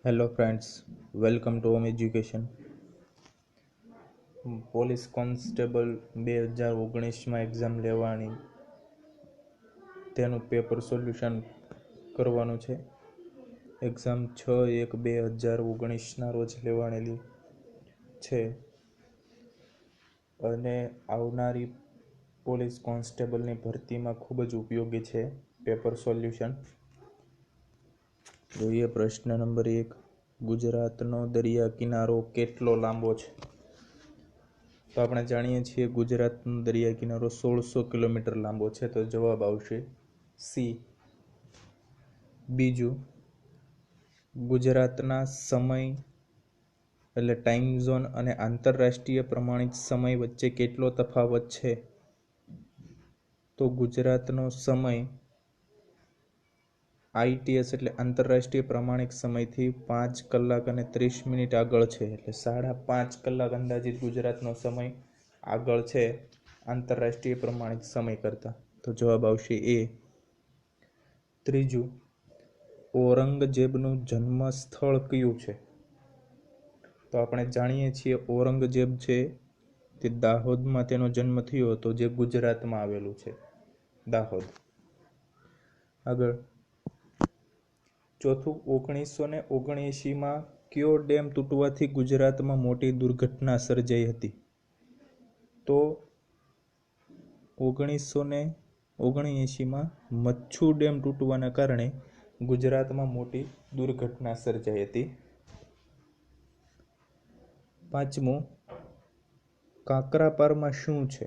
Hello friends, welcome to home education. Police constable 2019માં exam લેવાની, તેનું પેપર સોલ્યુશન કરવાનું છે. એક્ઝામ 6/1/2019ના રોજ લેવાણેલી છે અને આવનારી પોલીસ કોન્સ્ટેબલની ભરતીમાં ખૂબ જ ઉપયોગી છે પેપર સોલ્યુશન. જોઈએ પ્રશ્ન નંબર 1. ગુજરાતનો દરિયા કિનારો કેટલો લાંબો છે? તો આપણે જાણીએ છીએ ગુજરાતનો દરિયા કિનારો 1600 કિલોમીટર લાંબો છે, તો જવાબ આવશે સી. બીજું, ગુજરાતના સમય એટલે ટાઈમ ઝોન અને આંતરરાષ્ટ્રીય પ્રમાણિત સમય વચ્ચે કેટલો તફાવત છે? તો ગુજરાતનો સમય ITS એટલે આંતરરાષ્ટ્રીય પ્રમાણિક સમયથી 5 કલાક અને 30 મિનિટ આગળ છે, એટલે 5.5 કલાક અંદાજિત ગુજરાતનો સમય આગળ છે આંતરરાષ્ટ્રીય પ્રમાણિત સમય કરતાં, તો જવાબ આવશે એ. ત્રીજું, ઔરંગઝેબનું જન્મ સ્થળ કયું છે? તો આપણે જાણીએ છીએ ઔરંગઝેબ છે તે દાહોદમાં તેનો જન્મ થયો હતો, જે ગુજરાતમાં આવેલું છે, દાહોદ. આગળ, ચોથું, 1979માં કયો ડેમ તૂટવાથી ગુજરાતમાં મોટી દુર્ઘટના સર્જાઈ હતી? તો 1979માં મચ્છુ ડેમ તૂટવાના કારણે ગુજરાતમાં મોટી દુર્ઘટના સર્જાઈ હતી. પાંચમું, કાકરાપારમાં શું છે?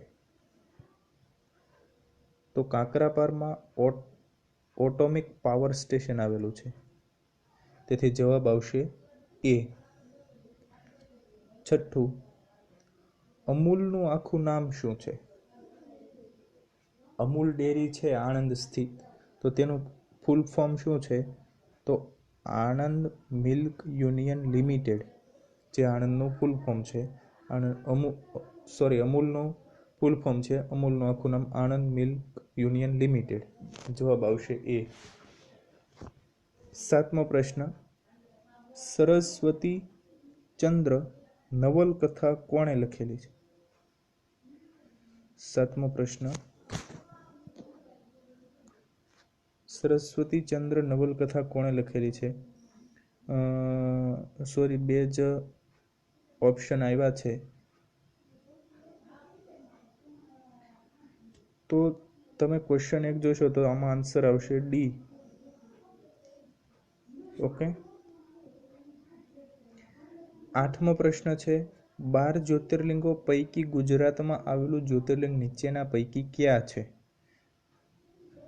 તો કાકરાપારમાં ઓટોમિક પાવર સ્ટેશન આવેલું છે, તેથી જવાબ આવશે એ. છઠ્ઠું, અમૂલનું આખું નામ શું છે? અમૂલ ડેરી છે આણંદ સ્થિત, તો તેનું ફૂલ ફોર્મ શું છે? તો આણંદ મિલ્ક યુનિયન લિમિટેડ, જે આણંદનું ફૂલ ફોર્મ છે. અમૂલનું ફૂલ ફોર્મ છે, અમૂલનું આખું નામ આણંદ મિલ્ક યુનિયન લિમિટેડ. જવાબ આવશે એ. સાતમો પ્રશ્ન, સરસ્વતી ચંદ્ર નવલકથા કોણે લખેલી છે? સાતમો પ્રશ્ન, સરસ્વતી ચંદ્ર નવલકથા કોણે લખેલી છે? બે જ ઓપ્શન આવ્યા છે, તો તમે ક્વેશ્ચન 1 જોશો તો આમાં આન્સર આવશે ડી. ઓકે. આઠમો પ્રશ્ન છે, 12 જ્યોતિર્લિંગો પૈકી ગુજરાતમાં આવેલું જ્યોતિર્લિંગ નીચેના પૈકી ક્યાં છે?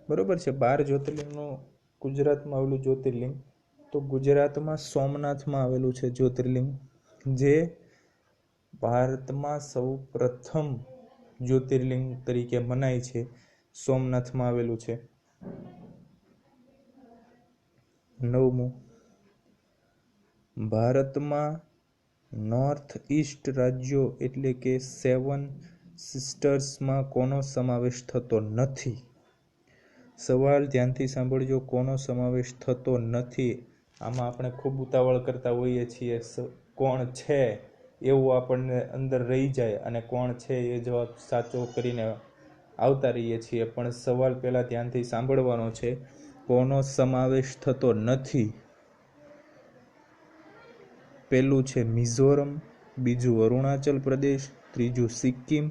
બરોબર છે, 12 જ્યોતિર્લિંગનું ગુજરાતમાં આવેલું જ્યોતિર્લિંગ, તો ગુજરાતમાં સોમનાથમાં આવેલું છે જ્યોતિર્લિંગ, જે ભારતમાં સૌ પ્રથમ જ્યોતિર્લિંગ તરીકે મનાય છે, સોમનાથમાં આવેલું છે. નવમું, ભારતમાં નોર્થ ઈસ્ટ રાજ્યો એટલે કે 7 સિસ્ટર્સમાં કોનો સમાવેશ થતો નથી? સવાલ ધ્યાનથી સાંભળજો, કોનો સમાવેશ થતો નથી. આમાં આપણે ખૂબ ઉતાવળ કરતા હોઈએ છીએ, કોણ છે એવું આપણને અંદર રહી જાય અને કોણ છે એ જવાબ સાચો કરીને આવતા રહીએ છીએ, પણ સવાલ પહેલાં ધ્યાનથી સાંભળવાનો છે. કોનો સમાવેશ થતો નથી? પહેલું છે મિઝોરમ, બીજું અરુણાચલ પ્રદેશ, ત્રીજું સિક્કિમ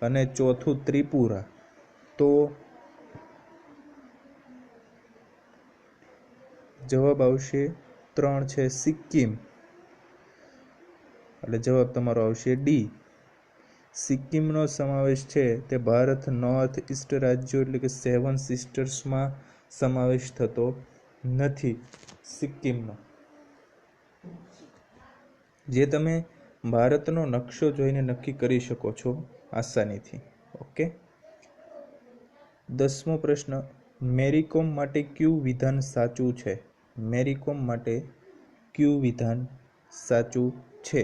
અને ચોથું ત્રિપુરા. તો જવાબ આવશે 3 છે સિક્કિમ, એટલે જવાબ તમારો આવશે ડી. સિક્કિમનો સમાવેશ છે તે ભારત નોર્થ ઈસ્ટ રાજ્યો એટલે કે 7 સિસ્ટર્સમાં સમાવેશ થતો નથી સિક્કિમનો, જે તમે ભારતનો નકશો જોઈને નક્કી કરી શકો છો આસાનીથી. ઓકે. 10મો પ્રશ્ન, મેરીકોમ માટે કયું વિધાન સાચું છે? મેરીકોમ માટે કયું વિધાન સાચું છે?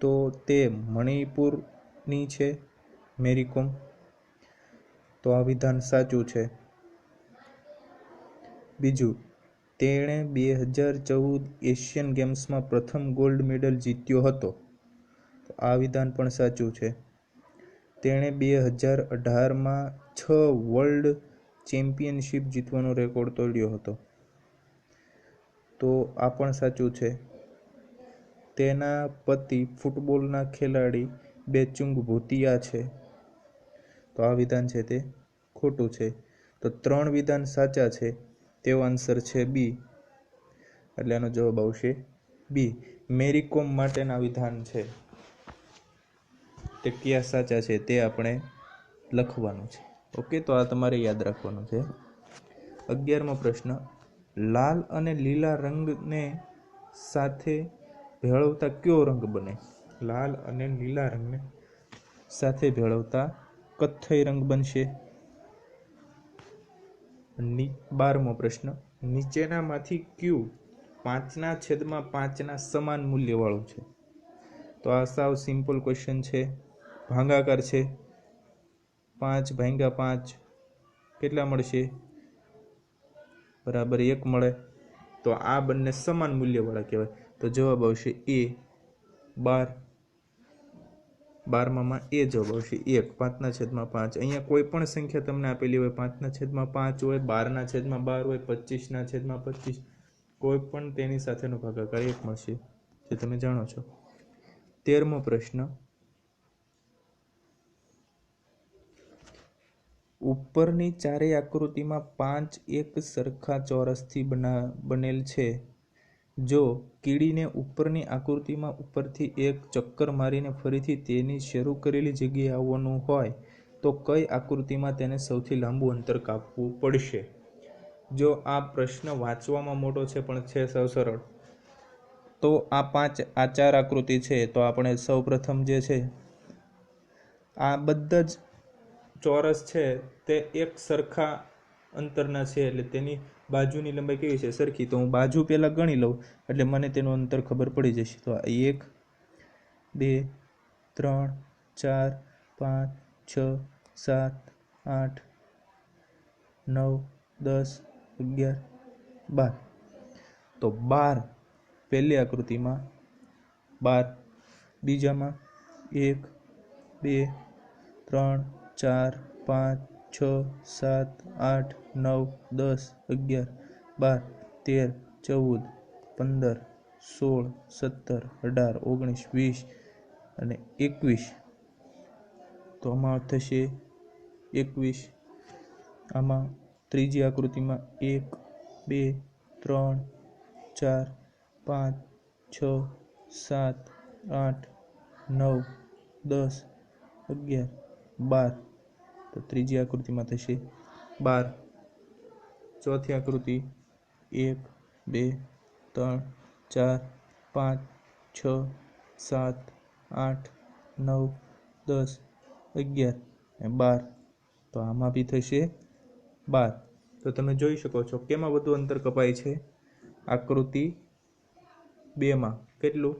તો તે મણિપુરની છે મેરીકોમ, તો આ વિધાન સાચું છે. બીજું, તેણે 2014 એશિયન ગેમ્સમાં પ્રથમ ગોલ્ડ મેડલ જીત્યો હતો. તો આ વિધાન પણ સાચું છે. તેણે 2018માં 6 વર્લ્ડ ચેમ્પિયનશિપ જીતવાનો રેકોર્ડ તોડ્યો હતો. તો આ પણ સાચું છે. તેના પતિ ફૂટબોલના ખેલાડી બેચુંગ ભૂતિયા છે. તો આ વિધાન છે તે ખોટું છે. તો 3 વિધાન સાચા છે. તેવો આન્સર છે બી, એટલે એનો જવાબ આવશે બી. મેરી કોમ માટેના વિધાન છે તે કયા સાચા છે તે આપણે લખવાનું છે. ઓકે, તો આ તમારે યાદ રાખવાનું છે. 11મો પ્રશ્ન, લાલ અને લીલા રંગને સાથે ભેળવતા કયો રંગ બને? લાલ અને લીલા રંગને સાથે ભેળવતા કથ્થઈ રંગ બનશે. 12મો પ્રશ્ન, નીચેનામાંથી કયું 5/5 સમાન મૂલ્યવાળું છે? તો આ સાવ સિમ્પલ ક્વેશ્ચન છે. ભાગાકાર છે. 5/5 કેટલા મળશે? બરાબર 1 મળે. તો આ બંને સમાન મૂલ્યવાળા કહેવાય. તો જવાબ આવશે એ 12. 12માં એ જવાબ આવશે 1. 5/5. અહીંયા કોઈ પણ સંખ્યા તમને આપેલી હોય, 5/5 હોય, 12/12 હોય, 25/25, કોઈ પણ તેની સાથેનો ભાગાકાર 1 મળશે, જે તમે જાણો છો. 13મો પ્રશ્ન, ઉપરની ચારેય આકૃતિમાં 5 એક સરખા ચોરસથી બનેલ છે. જો કીડીને ઉપરની આકૃતિમાં ઉપરથી એક ચક્કર મારીને ફરીથી તેની શરૂ કરેલી જગ્યાએ આવવાનું હોય તો કઈ આકૃતિમાં તેને સૌથી લાંબુ અંતર કાપવું પડશે? જો આ પ્રશ્ન વાંચવામાં મોટો છે પણ છે સૌ સરળ. તો આ 4 આકૃતિ છે. તો આપણે સૌ પ્રથમ જે છે, આ બધા જ ચોરસ છે તે એક સરખા અંતરના છે, એટલે તેની બાજુની લંબાઈ કેવી છે? સરખી. તો હું બાજુ પહેલા ગણી લઉં એટલે મને તેનું અંતર ખબર પડી જશે. તો 1 2 3 4 5 6 7 8 9 10 11 12. તો 12 પહેલી આકૃતિમાં 12, બીજામાં 1 2 3 4 5 6 7 8 9 10 11 12 13 14 15 16 17 18 19 20 અને 21. તો આમાં થશે 21. આમાં ત્રીજી આકૃતિમાં 1 2 3 4 5 6 7 8 9 10 11 12. તો ત્રીજી આકૃતિમાં થશે 12. ચોથી આકૃતિ 1 2 3 4 5 6 7 8 9 10 11 અને 12. તો આમાં બી થશે 12. તો તમે જોઈ શકો છો કેમાં વધુ અંતર કપાય છે? આકૃતિ 2માં કેટલું?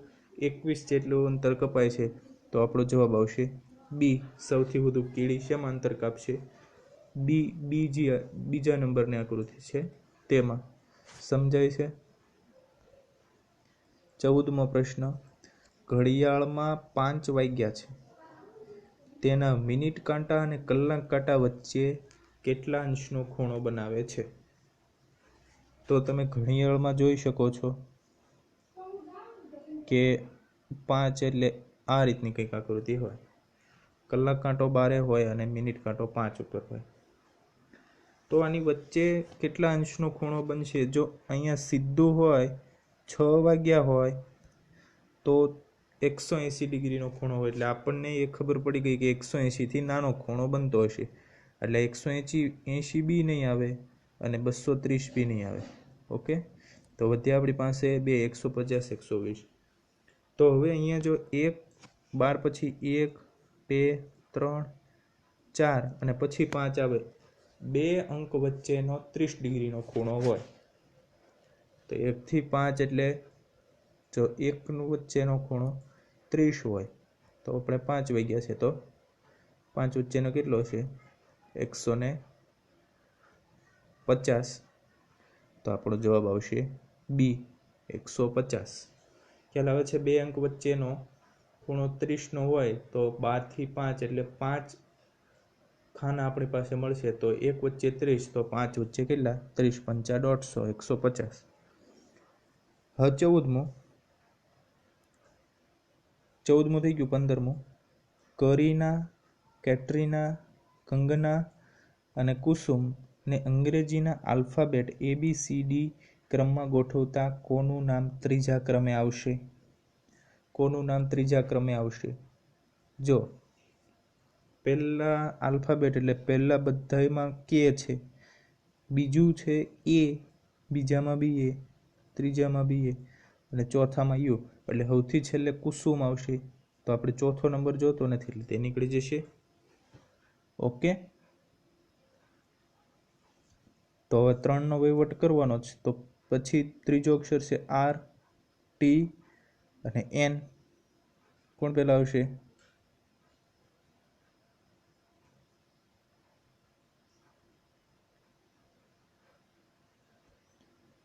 21 જેટલું અંતર કપાય છે. તો આપણો જવાબ આવશે બી. સૌથી વધુ કીડી શેમાં અંતર કાપશે? બીજા નંબરની આકૃતિ છે તેમાં. સમજાય છે? 14મો પ્રશ્ન, ઘડિયાળમાં 5 વાગ્યા છે. તેના મિનિટ કાંટા અને કલાક કાંટા વચ્ચે કેટલા અંશનો ખૂણો બનાવે છે? તો તમે ઘડિયાળમાં જોઈ શકો છો કે 5 એટલે આ રીતની કંઈક આકૃતિ હોય, કલાક કાંટો 12 હોય અને મિનિટ કાંટો 5 ઉપર હોય. તો આની વચ્ચે કેટલા અંશનો ખૂણો બનશે? જો અહીંયા સીધું હોય 6 વાગ્યા હોય તો 180 ડિગ્રીનો ખૂણો હોય, એટલે આપણને એ ખબર પડી ગઈ કે 180થી નાનો ખૂણો બનતો હશે. એટલે 180 બી નહીં આવે અને 230 બી નહીં આવે. ઓકે, તો વધ્યા આપણી પાસે 2, 150, 120. તો હવે અહીંયા જો 12 પછી 1 2 3 4 અને પછી 5 આવે, 2 અંક વચ્ચેનો 30 ડિગ્રીનો ખૂણો હોય. તો 1 થી 5 એટલે જો 1 વચ્ચેનો ખૂણો 30 હોય તો આપણે 5 વાગ્યા છે તો 5 વચ્ચેનો કેટલો છે? 150. તો આપણો જવાબ આવશે બી 150. ખ્યાલ આવે છે? 2 અંક વચ્ચેનો ખૂણો 30 નો હોય તો 12 થી 5 એટલે 5 ખાના આપણી પાસે મળશે. તો 1 વચ્ચે 30 તો 5 વચ્ચે કેટલા? 30 પંચા 150, 150. હવે 14મું થઈ ગયું. 15મું કરીના, કેટરીના, કંગના અને કુસુમ ને અંગ્રેજીના આલ્ફાબેટ ABCD ક્રમમાં ગોઠવતા કોનું નામ ત્રીજા ક્રમે આવશે? કોનું નામ ત્રીજા ક્રમે આવશે? જો પહેલા આલ્ફાબેટ એટલે પહેલા બધામાં કે છે, બીજું છે એ, બીજામાં બી એ, ત્રીજામાં બી એ અને ચોથામાં યુ, એટલે સૌથી છેલ્લે કુસુમ આવશે. તો આપણે ચોથો નંબર જોતો નથી એટલે તે નીકળી જશે. ઓકે, તો હવે 3નો વહીવટ કરવાનો છે. તો પછી ત્રીજો અક્ષર છે R, T અને N. કોણ પહેલા આવશે?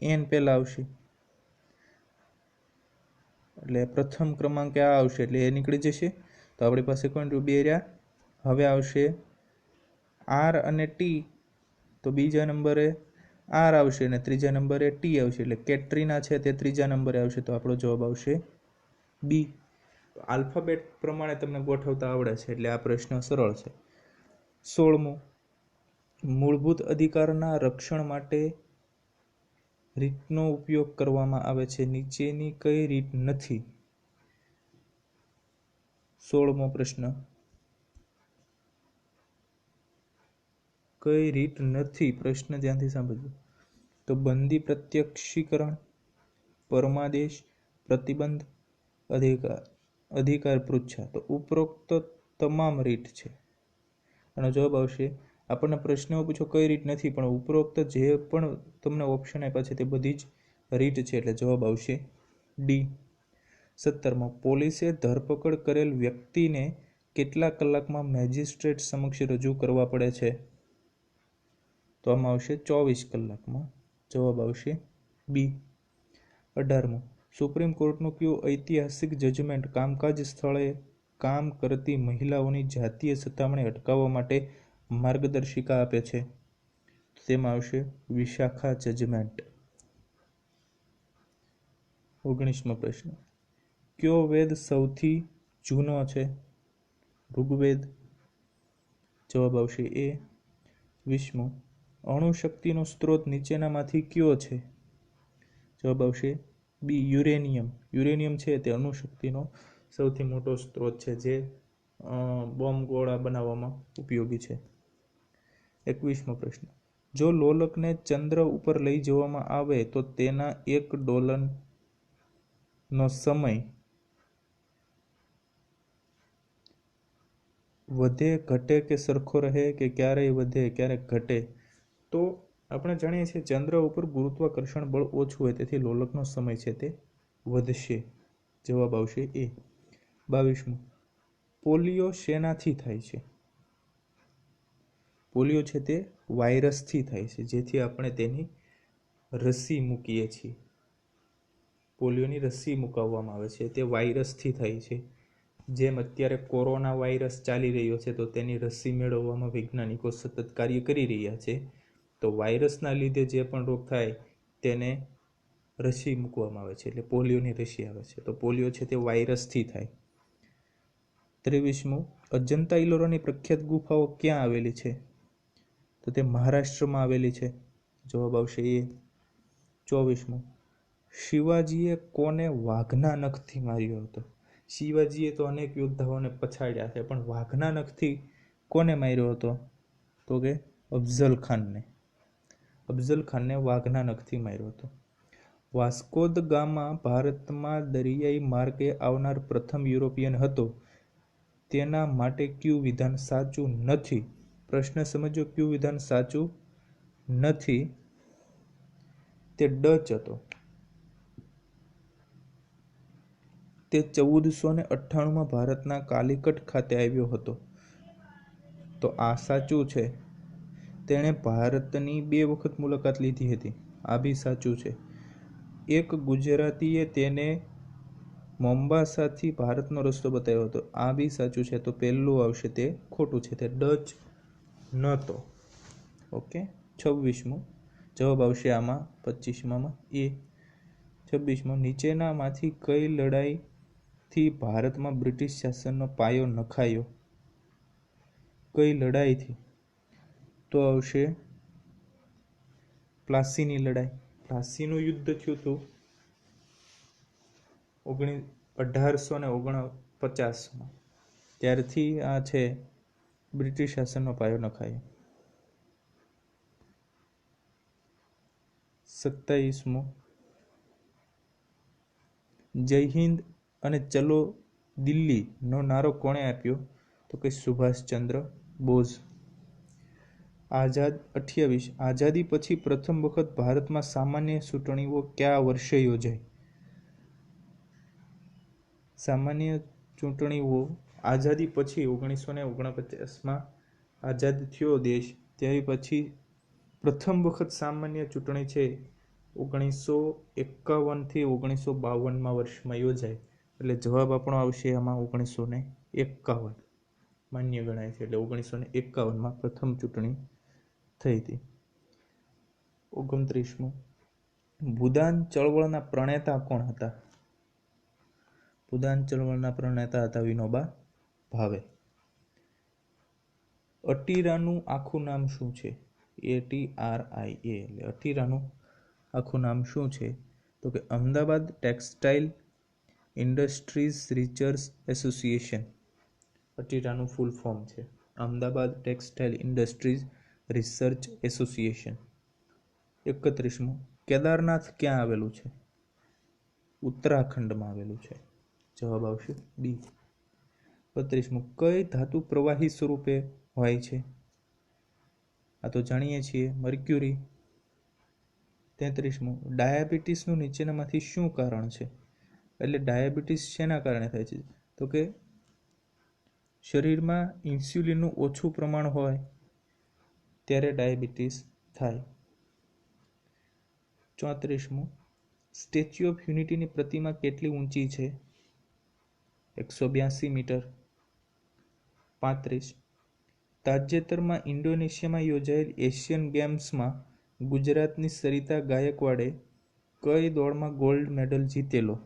N પહેલા આવશે. એટલે પ્રથમ ક્રમાંકે આ આવશે એટલે એ નીકળી જશે. તો આપણી પાસે કોણ બે રહ્યા? હવે આવશે R અને T. તો બીજા નંબરે R આવશે અને ત્રીજા નંબરે T આવશે. એટલે કેટરીના છે તે ત્રીજા નંબરે આવશે. તો આપણો જવાબ આવશે બી. આલ્ફાબેટ પ્રમાણે તમને ગોઠવતા આવડે છે એટલે આ પ્રશ્ન સરળ છે. 16મું મૂળભૂત અધિકારના રક્ષણ માટે રીતનો ઉપયોગ કરવામાં આવે છે. નીચેની કઈ રીત નથી? 16મો પ્રશ્ન, કઈ રીત નથી? પ્રશ્ન ધ્યાનથી સાંભળજો. તો બંદી પ્રત્યક્ષીકરણ, પરમાદેશ, પ્રતિબંધ, અધિકાર પૃચ્છા. તો ઉપરોક્ત તમામ રીત છે. આનો જવાબ આવશે, આપણને પ્રશ્ન પૂછો કઈ રીત નથી, પણ ઉપરોક્ત જે પણ તમને ઓપ્શન આપ્યા છે તે બધી જ રીત છે. એટલે જવાબ આવશે ડી. 17મો પોલીસે ધરપકડ કરેલ વ્યક્તિને કેટલા કલાકમાં મેજિસ્ટ્રેટ સમક્ષ રજૂ કરવા પડે છે? તો આમાં આવશે 24 કલાકમાં. જવાબ આવશે બી. 18મો સુપ્રીમ કોર્ટનું કયું ઐતિહાસિક જજમેન્ટ કામકાજ સ્થળે કામ કરતી મહિલાઓની જાતીય સતામણી અટકાવવા માટે માર્ગદર્શિકા આપે છે? તેમાં આવશે વિશાખા જજમેન્ટ. 19મો પ્રશ્ન કયો વેદ સૌથી જૂનો છે? ઋગ્વેદ. જવાબ આવશે એ. 20મો અણુશક્તિનો સ્ત્રોત નીચેનામાંથી કયો છે? જવાબ આવશે બી યુરેનિયમ. યુરેનિયમ છે તે અણુશક્તિનો સૌથી મોટો સ્ત્રોત છે જે બોમ્બ ગોળા બનાવવામાં ઉપયોગી છે. 21મો પ્રશ્ન જો લોલકને ચંદ્ર ઉપર લઈ જવામાં આવે તો તેના એક ડોલનનો સમય વધે, ઘટે કે સરખો રહે કે ક્યારેય વધે ક્યારેક ઘટે? તો આપણે જાણીએ છીએ ચંદ્ર ઉપર ગુરુત્વાકર્ષણ બળ ઓછું હોય તેથી લોલકનો સમય છે તે વધશે. જવાબ આવશે એ. 22મો પોલિયો શેનાથી થાય છે? પોલિયો છે તે વાયરસથી થાય છે, જેથી આપણે તેની રસી મૂકીએ છીએ. પોલિયોની રસી મૂકવામાં આવે છે તે વાયરસથી થાય છે. જેમ અત્યારે કોરોના વાયરસ ચાલી રહ્યો છે તો તેની રસી મેળવવામાં વૈજ્ઞાનિકો સતત કાર્ય કરી રહ્યા છે. તો વાયરસના લીધે જે પણ રોગ થાય તેને રસી મૂકવામાં આવે છે એટલે પોલિયોની રસી આવે છે. તો પોલિયો છે તે વાયરસથી થાય. 23મું અજંતા ઇલોરાની પ્રખ્યાત ગુફાઓ ક્યાં આવેલી છે? તો તે મહારાષ્ટ્રમાં આવેલી છે. જવાબ આવશે એ. 24મું શિવાજીએ કોને વાઘના નખથી માર્યો હતો? શિવાજીએ તો અનેક યોદ્ધાઓને પછાડ્યા છે, પણ વાઘના નખથી કોને માર્યો હતો? તો કે અફઝલ ખાનને. અફઝલ ખાનને વાઘના નખથી માર્યો હતો. વાસ્કો દ ગામા ભારતમાં દરિયાઈ માર્ગે આવનાર પ્રથમ યુરોપિયન હતો. તેના માટે કયું વિધાન સાચું નથી? પ્રશ્ન સમજો, કયું વિધાન સાચું નથી? તે ડચ હતો. તે 1498માં ભારતના કાલિકટ ખાતે આવ્યો હતો. તો આ સાચું છે. તેણે ભારતની 2 વખત મુલાકાત લીધી હતી. આ બી સાચું છે. એક ગુજરાતીએ તેને મોમ્બાસાથી ભારતનો રસ્તો બતાવ્યો હતો. આ બી સાચું છે. તો પહેલું આવશે તે ખોટું છે, તે ડચ નહોતો. ઓકે. 26મું જવાબ આવશે આમાં 25માં એ. 26મો નીચેનામાંથી કઈ લડાઈથી ભારતમાં બ્રિટિશ શાસનનો પાયો નખાયો? કઈ લડાઈથી? તો આવશે પ્લાસીની લડાઈ. પ્લાસીનું યુદ્ધ થયું હતું 1849માં. ત્યારથી આ છે બ્રિટિશ શાસનનો પાયો નખાયો. 27મો જય હિન્દ અને ચલો દિલ્હીનો નારો કોણે આપ્યો? તો કે સુભાષચંદ્ર બોઝ. 28 આઝાદી પછી પ્રથમ વખત ભારતમાં સામાન્ય ચૂંટણીઓ કયા વર્ષે યોજાઈ? સામાન્ય ચૂંટણીઓ આઝાદી પછી 1949માં આઝાદ થયો દેશ, ત્યાર પછી પ્રથમ વખત સામાન્ય ચૂંટણી છે 1951થી 1952માં વર્ષમાં યોજાય. એટલે જવાબ આપણો આવશે આમાં 1951 માન્ય ગણાય છે. એટલે 1951માં પ્રથમ ચૂંટણી થઈ હતી. 29મું ભૂદાન ચળવળના પ્રણેતા કોણ હતા? ભૂદાન ચળવળના પ્રણેતા હતા વિનોબા ભાવે. અટીરાનું આખું નામ શું છે? ATRIA એટલે અટીરાનું આખું નામ શું છે? તો કે Ahmedabad textile industries research association. અટીરાનું ફૂલ ફોર્મ છે Ahmedabad textile industries research association. 31મું કેદારનાથ ક્યાં આવેલું છે? ઉત્તરાખંડમાં આવેલું છે. જવાબ આવશે બી. 32મું કઈ ધાતુ પ્રવાહી સ્વરૂપે હોય છે? આ તો જાણીએ છીએ મર્ક્યુરી. 33મું ડાયાબિટીસનું નીચેનામાંથી શું કારણ છે? એટલે ડાયાબિટીસ શેના કારણે થાય છે? તો કે શરીરમાં ઇન્સ્યુલિનનું ઓછું પ્રમાણ હોય ત્યારે ડાયાબિટીસ થાય. 34મું સ્ટેચ્યુ ઓફ યુનિટીની પ્રતિમા કેટલી ઊંચી છે? 182 મીટર. 35 તાજેતરમાં ઇન્ડોનેશિયામાં યોજાયેલ એશિયન ગેમ્સમાં ગુજરાતની સરિતા ગાયકવાડે કઈ દોડમાં ગોલ્ડ મેડલ જીતેલો?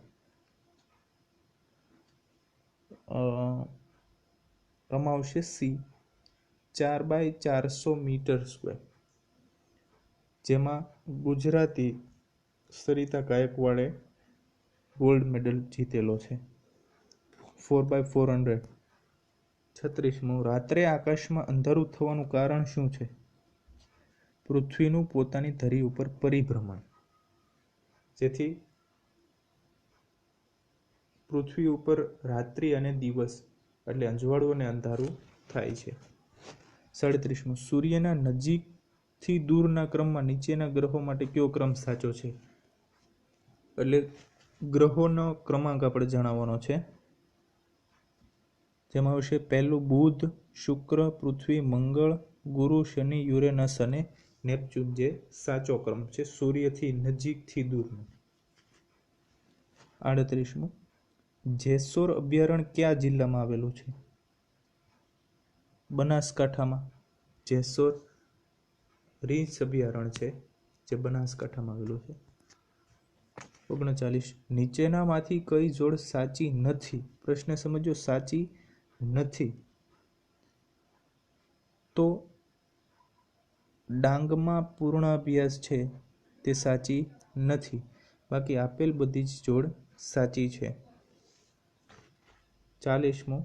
આમાં આવશે સી 4x400 મીટર સ્ક્વેર, જેમાં ગુજરાતી સરિતા ગાયકવાડે ગોલ્ડ મેડલ જીતેલો છે. 4x400. 36મું રાત્રે આકાશમાં અંધારું થવાનું કારણ શું છે? પૃથ્વીનું પોતાની ધરી ઉપર પરિભ્રમણ, જેથી પૃથ્વી ઉપર રાત્રિ અને દિવસ એટલે અંજવાળું અને અંધારું થાય છે. 37મું સૂર્યના નજીકથી દૂરના ક્રમમાં નીચેના ગ્રહો માટે કયો ક્રમ સાચો છે? એટલે ગ્રહોનો ક્રમાંક આપણે જણાવવાનો છે, જેમાં આવશે પહેલું બુધ, શુક્ર, પૃથ્વી, મંગળ, ગુરુ, શનિ, યુરેનસ અને નેપચ્યુન, જે સાચો ક્રમ છે સૂર્યથી નજીકથી દૂરનો. 38મું જેસોર અભયારણ્ય કયા જિલ્લામાં આવેલું છે? બનાસકાંઠામાં. જેસોર રીંછ અભયારણ્ય છે જે બનાસકાંઠામાં આવેલું છે. 39 નીચેનામાંથી કઈ જોડ સાચી નથી? પ્રશ્ન સમજો. સાચી નથી તો ડાંગમાં પૂર્ણાભ્યાસ છે તે સાચી નથી, બાકી આપેલ બધી જ જોડ સાચી છે. 40મું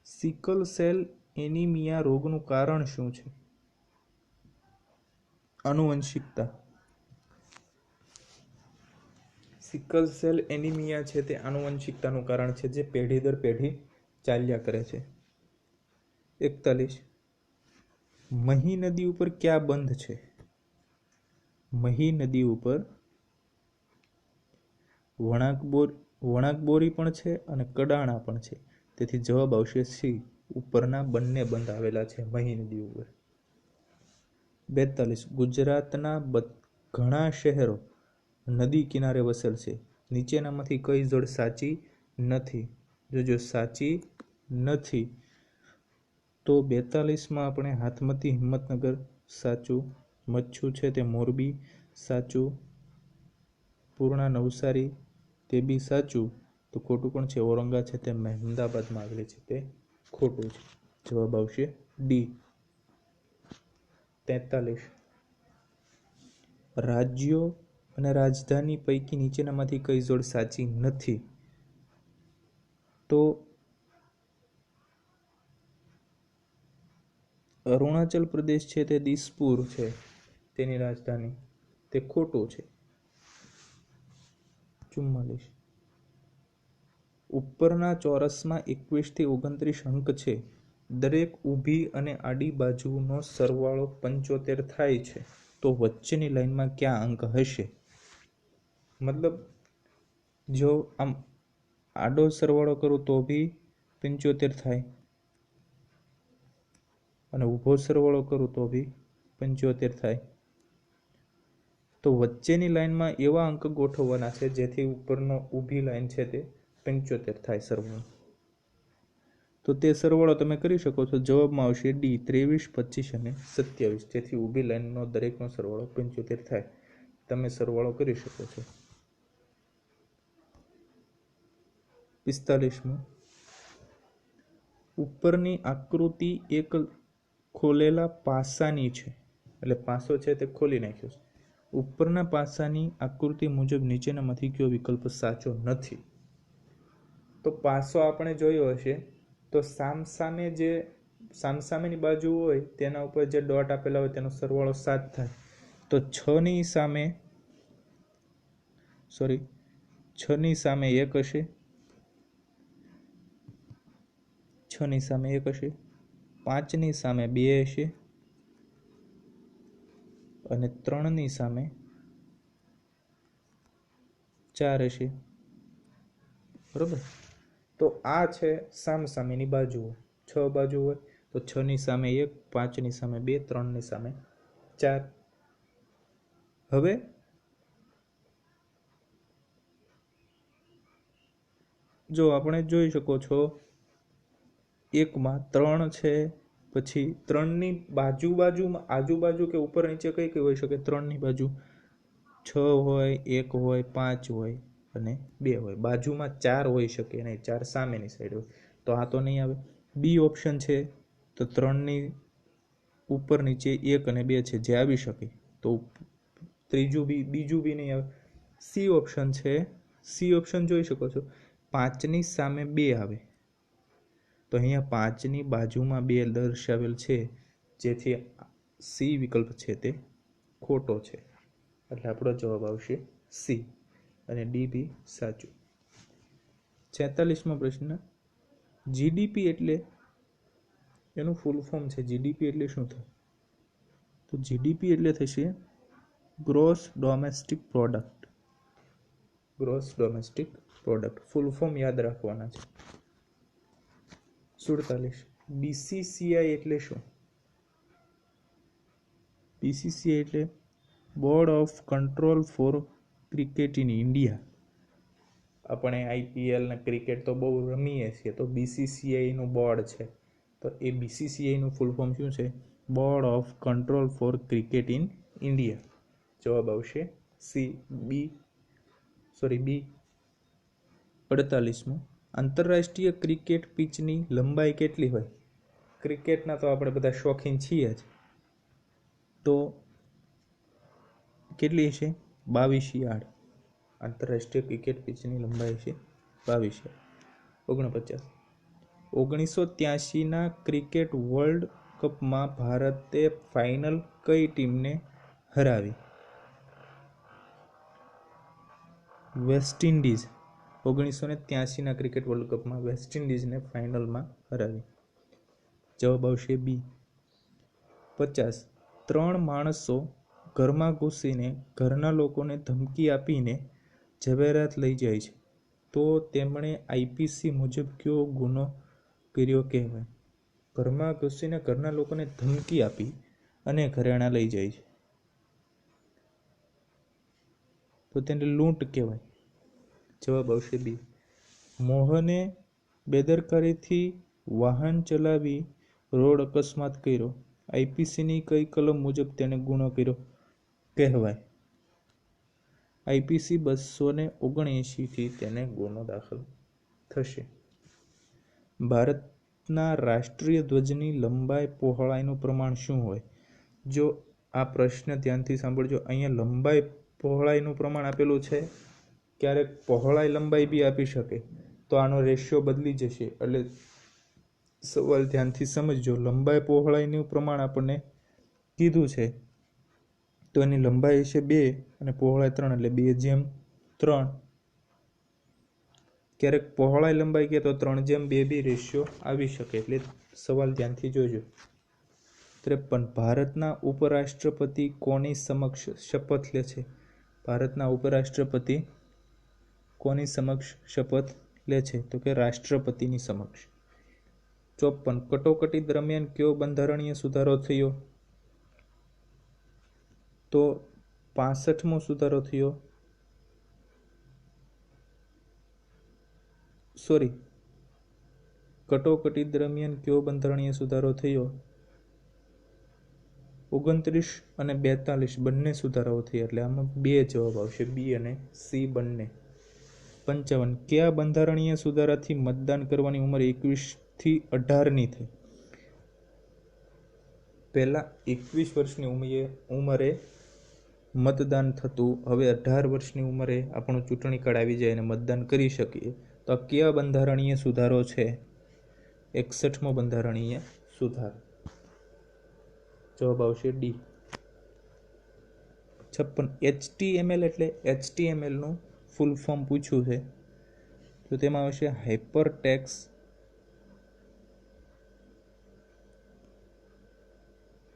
સિકલ સેલ એનિમિયા રોગનું કારણ શું છે? આનુવંશિકતા. સિકલ સેલ એનિમિયા છે તે આનુવંશિકતાનું કારણ છે, જે પેઢી દર પેઢી ચાલ્યા કરે છે. 41 મહી નદી ઉપર ક્યાં બંધ છે? મહી નદી ઉપર વણાકબોરી પણ છે અને કડાણા પણ છે, તેથી જવાબ આવશે સી. ઉપરના બંને બંધ આવેલા છે મહી નદી ઉપર. 42. ગુજરાતના ઘણા શહેરો નદી કિનારે વસેલ છે. નીચેનામાંથી કઈ જોડ સાચી નથી? જો સાચી નથી તો 42માં આપણે હાથમતી હિંમતનગર સાચું, મચ્છુ છે તે મોરબી સાચું, પૂર્ણા નવસારી તે બી સાચું, તો ખોટું પણ છે ઔરંગા છે તે મહેમદાબાદમાં આવેલી છે તે ખોટું છે. જવાબ આવશે ડી. 43. રાજ્યો અને રાજધાની પૈકી નીચેનામાંથી કઈ જોડ સાચી નથી? તો અરુણાચલ પ્રદેશ છે તે દિસપુર છે તેની રાજધાની, તે ખોટું છે. 44. ઉપરના ચોરસમાં 21 થી 29 અંક છે. દરેક ઊભી અને આડી બાજુનો સરવાળો 75 થાય છે, તો વચ્ચેની લાઈનમાં ક્યાં અંક હશે? મતલબ જો આમ આડો સરવાળો કરું તો બી 75 થાય અને ઊભો સરવાળો કરું તો બી 75 થાય. તો વચ્ચેની લાઈનમાં એવા અંક ગોઠવવાના છે જેથી ઉપરનો ઊભી લાઈન છે તે 75 થાય સરવાળો. તો તે સરવાળો તમે કરી શકો છો. જવાબમાં આવશે ડી 23, 25 અને 27, જેથી ઊભી લાઈનનો દરેકનો સરવાળો 75 થાય. તમે સરવાળો કરી શકો છો. 45. ઉપરની આકૃતિ એક ખોલેલા પાસાની છે, એટલે પાસો છે તે ખોલી નાખ્યો છે. ઉપરના પાસાની આકૃતિ મુજબ નીચેનામાંથી કયો વિકલ્પ સાચો નથી? તો પાસો આપણે જોયો હશે તો સામસામેની બાજુ હોય તેના ઉપર જે ડોટ આપેલા હોય તેનો સરવાળો 7 થાય. તો 6 ની સામે 1 હશે, 6 ની સામે 1 હશે, 5 ની સામે 2 હશે અને 3 ની સામે 4 હશે. બરોબર. તો આ છે સામસામેની બાજુઓ. 6 બાજુ હોય તો 6 ની સામે 1, 5 ની સામે 2, 3 ની સામે 4. હવે જો આપણે જોઈ શકો છો એકમાં 3 છે, પછી 3ની આજુબાજુમાં કે ઉપર નીચે કઈ હોઈ શકે? 3ની બાજુ 6 હોય, 1 હોય, 5 હોય અને 2 હોય. બાજુમાં 4 હોઈ શકે નહીં, 4 સામેની સાઈડ હોય, તો આ તો નહીં આવે. બી ઓપ્શન છે તો 3ની ઉપર નીચે 1 અને 2 છે જે આવી શકે, તો બીજું બી નહીં આવે. સી ઓપ્શન છે, સી ઓપ્શન જોઈ શકો છો 5ની સામે 2 આવે, તો અહીંયા 5ની બાજુમાં 2 દર્શાવેલ છે, જેથી સી વિકલ્પ છે તે ખોટો છે. એટલે આપણો જવાબ આવશે સી અને ડી બી સાચું. 46મો પ્રશ્ન, જીડીપી એટલે એનું ફૂલ ફોર્મ છે. જીડીપી એટલે શું થાય? તો જીડીપી એટલે થશે gross domestic product. Gross domestic product full form યાદ રાખવાના છે. 47. બીસીસીઆઈ એટલે શું? બીસીસીઆઈ એટલે board of control for cricket in India. આપણે આઈપીએલ ને ક્રિકેટ તો બહુ રમીએ છીએ, તો બીસીસીઆઈનું બોર્ડ છે, તો એ બીસીસીઆઈનું ફૂલ ફોર્મ શું છે? Board of control for cricket in India. જવાબ આવશે બી. 48મો, આંતરરાષ્ટ્રીય ક્રિકેટ પિચની લંબાઈ કેટલી હોય? ક્રિકેટના તો આપણે બધા શોખીન છીએ જ, તો કેટલી છે? 22 યાર્ડ. આંતરરાષ્ટ્રીય ક્રિકેટ પિચની લંબાઈ છે 22 યાર્ડ. 49. 1983ના ક્રિકેટ વર્લ્ડ કપમાં ભારતે ફાઇનલ કઈ ટીમને હરાવી? West Indies. 1983ના ક્રિકેટ વર્લ્ડ કપમાં વેસ્ટ ઇન્ડિઝને ફાઇનલમાં હરાવી. જવાબ આવશે બી. 50. 3 માણસો ઘરમાં ઘૂસીને ઘરના લોકોને ધમકી આપીને ઝવેરાત લઈ જાય છે, તો તેમણે આઈપીસી મુજબ કયો ગુનો કર્યો કહેવાય? ઘરમાં ઘૂસીને ઘરના લોકોને ધમકી આપી અને ઘરેણાં લઈ જાય છે તો તેને લૂંટ કહેવાય. જવાબ આવશે બી. મોહને બેદરકારીથી વાહન ચલાવી રોડ અકસ્માત કર્યો. આઈપીસીની કઈ કલમ મુજબ તેને ગુનો કર્યો કહેવાય? આઈપીસી 279થી તેને ગુનો દાખલ થશે. ભારતના રાષ્ટ્રીય ધ્વજની લંબાઈ પહોળાઈનું પ્રમાણ શું હોય? જો આ પ્રશ્ન ધ્યાનથી સાંભળજો. અહીંયા લંબાઈ પહોળાઈનું પ્રમાણ આપેલું છે, ક્યારેક પહોળાઈ લંબાઈ બી આપી શકે, તો આનો રેશિયો બદલી જશે. એટલે સવાલ ધ્યાનથી સમજજો. લંબાઈ પહોળાઈનું પ્રમાણ આપણને કીધું છે, તો એની લંબાઈ છે 2 અને પહોળાઈ 3, એટલે 2:3. ક્યારેક પહોળાઈ લંબાઈ કે તો 3:2 બી રેશિયો આવી શકે, એટલે સવાલ ધ્યાનથી જોજો. 53. ભારતના ઉપરાષ્ટ્રપતિ કોની સમક્ષ શપથ લે છે? ભારતના ઉપરાષ્ટ્રપતિ કોની સમક્ષ શપથ લે છે? તો કે રાષ્ટ્રપતિની સમક્ષ. 54. કટોકટી દરમિયાન કયો બંધારણીય સુધારો થયો? તો 65મો સુધારો થયો. કટોકટી દરમિયાન કયો બંધારણીય સુધારો થયો? 29 અને 42 બંને સુધારાઓ થયા, એટલે આમાં 2 જવાબ આવશે, બી અને સી બંને. 55. કયા બંધારણીય સુધારાથી મતદાન કરવાની ઉંમર 21થી 18ની થઈ? પહેલા 21 વર્ષની ઉંમરે મતદાન થતું, હવે 18 વર્ષની ઉંમરે આપણું ચૂંટણી કાર્ડ આવી જાય અને મતદાન કરી શકીએ. તો આ કયા બંધારણીય સુધારો છે? 61મો બંધારણીય સુધારો. જવાબ આવશે ડી. 56. HTML એટલે HTMLનું ફૂલ ફોર્મ પૂછ્યું છે, તો તેમાં આવશે hyper text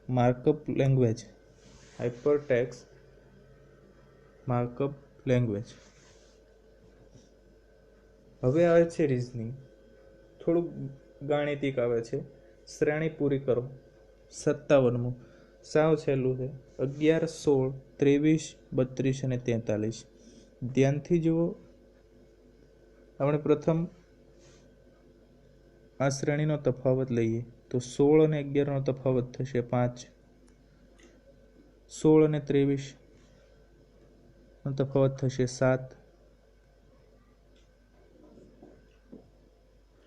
markup language. Hyper text markup language. હવે આવે છે રીઝનિંગ, થોડુંક ગાણિતિક આવે છે. શ્રેણી પૂરી કરો. 57મું સાવ છેલ્લું છે. 11, 16, 23, 32 અને 43. ધ્યાનથી જુઓ. આપણે પ્રથમ આ શ્રેણીનો તફાવત લઈએ તો 16 અને 11નો તફાવત થશે 5. 16 અને 23નો તફાવત થશે 7.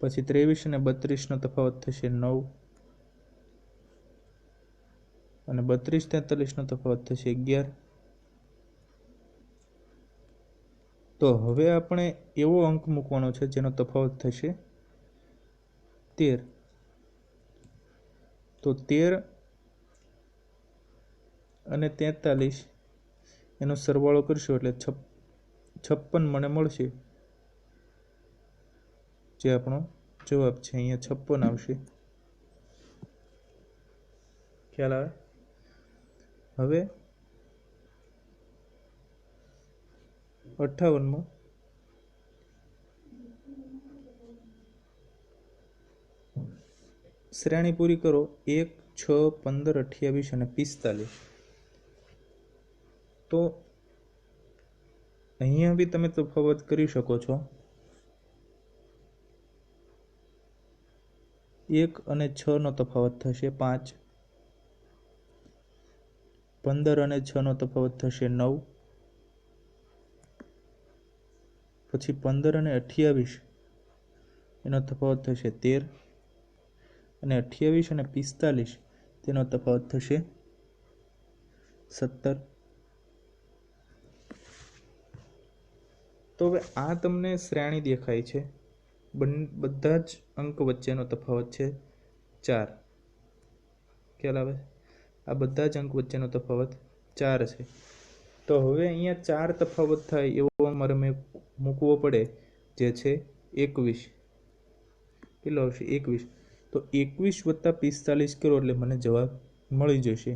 પછી 23 અને 32નો તફાવત થશે 9 અને 32, 43નો તફાવત થશે 11. તો હવે આપણે એવો અંક મૂકવાનો છે જેનો તફાવત થશે 13. તો 13 અને 43 એનો સરવાળો કરશો એટલે 56 મને મળશે, જે આપણો જવાબ છે. અહીંયા 56 આવશે. ખ્યાલ આવે? હવે 58મો શ્રેણી પૂરી કરો. 1, 6, 15, 28 અને 45. તો અહીંયા બી તમે તફાવત કરી શકો છો. 1 અને 6નો તફાવત થશે 5. 15 અને 6નો તફાવત થશે 9. પછી 15 અને 28 એનો તફાવત થશે 13 અને 28 અને 45 તેનો તફાવત થશે 17. તો હવે આ તમને શ્રેણી દેખાય છે, બધા જ અંક વચ્ચેનો તફાવત છે 4. ખ્યાલ આવે? આ બધા જ અંક વચ્ચેનો તફાવત 4 છે. તો હવે અહીંયા 4 તફાવત થાય એવો મારે મૂકવો પડે, જે છે 21. કેટલો આવશે? 21. તો 21 વત્તા 45 કરો એટલે મને જવાબ મળી જશે.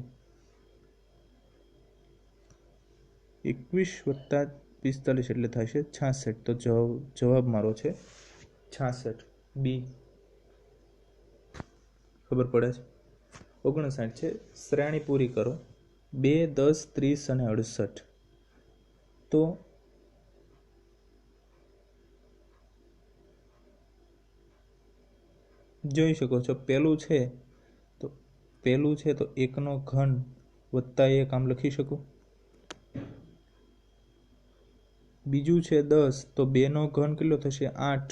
21 વત્તા 45 એટલે થશે 66. તો જવાબ મારો છે 66, બી. ખબર પડે છે? 59 છે। શ્રેણી પૂરી કરો 2, 10, 30 અને 68। તો જોઈ શકો છો પહેલું છે તો 1 નો ઘન વત્તા 1 આમ લખી શકું। બીજું છે 10 તો 2 નો ઘન કેટલો થશે 8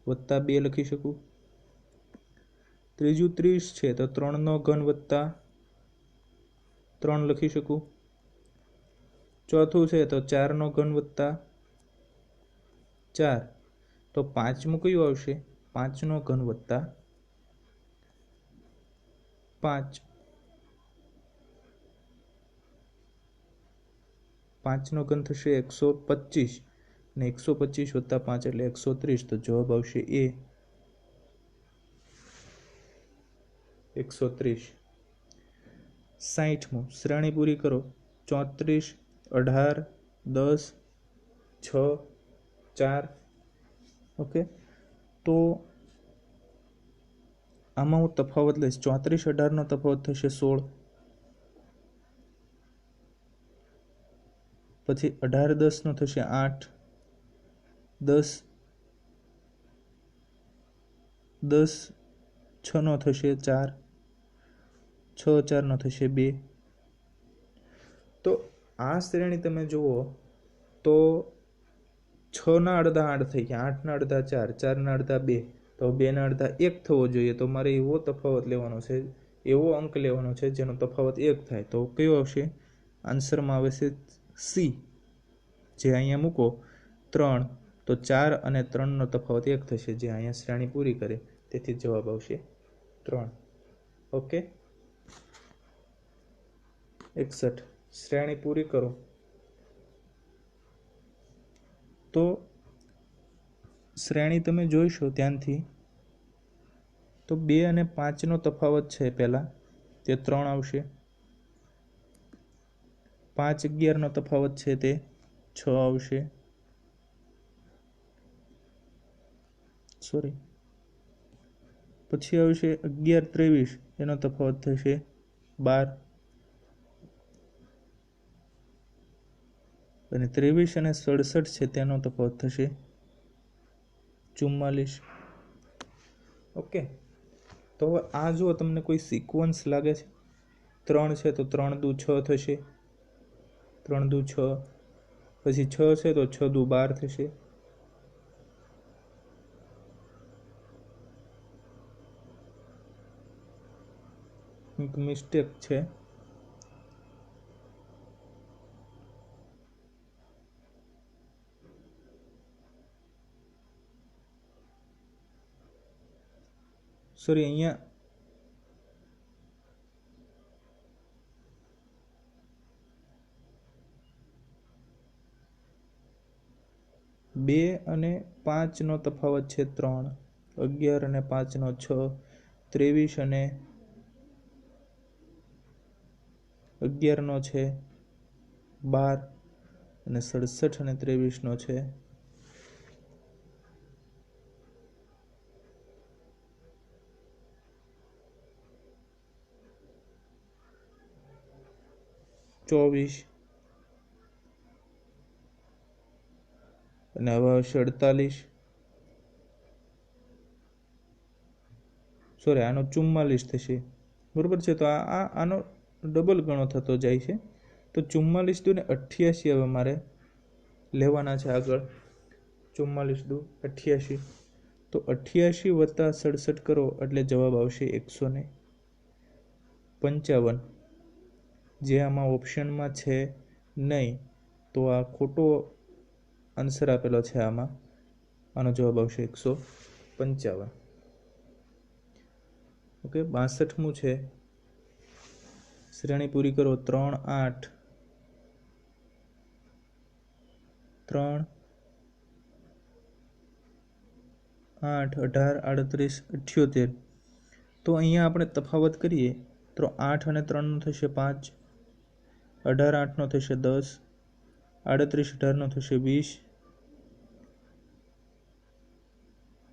વત્તા 2 લખી શકું। ત્રીજું 30 છે તો 3 નો ઘન વત્તા 3 લખી શકું। ચોથું છે તો 4 નો ઘન વત્તા 4 તો પાંચમું કયું આવશે 5 નો ઘન વત્તા 5। 5 નો ઘન થશે 125 ને 125 વત્તા 5 એટલે 130 તો જવાબ આવશે એ 130। 60મું શ્રેણી પૂરી કરો 34, 18, 10, 6, 4। ઓકે તો આમાં હું તફાવત લઈશ 34, 18 નો તફાવત થશે 16, પછી 18, 10 નો થશે 8, 10, 6 નો થશે 4, 6, 4 નો થશે 2। તો આ શ્રેણી તમે જુઓ તો 6 ના અડધા 8 થઈ ગયા, 8 ના અડધા 4, 4 ના અડધા 2 તો 2 ના અડધા 1 થવો જોઈએ। તો મારે એવો તફાવત લેવાનો છે, એવો અંક લેવાનો છે જેનો તફાવત 1 થાય। તો કયો આવશે આન્સરમાં આવે છે સી, જે અહીંયા મૂકો 3 તો 4 અને 3 નો તફાવત 1 થશે, જે અહીંયા શ્રેણી પૂરી કરે તેથી જવાબ આવશે 3। ઓકે 61 શ્રેણી પૂરી કરો તો શ્રેણી તમે જોઈશો ધ્યાનથી તો 2 અને 5 નો તફાવત છે પહેલા તે 3 આવશે। 5, 11 નો તફાવત છે તે 6 આવશે। પછી આવશે 11, 23 એનો તફાવત થશે 12 અને 23 અને 67 છે તેનો તફાવત થશે 44। ઓકે તો હવે આ જો તમને કોઈ સિક્વન્સ લાગે છે 3 છે તો 3 દુ 6 થશે, 3 દુ 6, પછી 6 છે તો 6 દુ 12 થશે, એક મિસ્ટેક છે સોરી અહીંયા 2 અને 5 નો તફાવત છે 3, 11 અને 5 નો 6, 23 અને 11 નો છે 12 અને 67 અને 23 નો છે 24 અને હવે આવશે 48, સોરી આનો 44 થશે બરોબર છે। તો આનો ડબલ ગણો થતો જાય છે તો 44 દુ ને 88 હવે મારે લેવાના છે આગળ। 44 દુ 88 તો 88 વત્તા 67 કરો એટલે જવાબ આવશે 155, જે આમાં ઓપ્શનમાં છે નહીં તો આ ખોટો આન્સર આપેલો છે આમાં, આનો જવાબ આવશે 155। ઓકે 62મું છે શ્રેણી પૂરી કરો 3, 8, 3, 8, 18, 38, 78 તો અહીંયા આપણે તફાવત કરીએ તો 8 અને 3 નો થશે 5, 18, 8 નો થશે 10, 38, 18 નો થશે 20,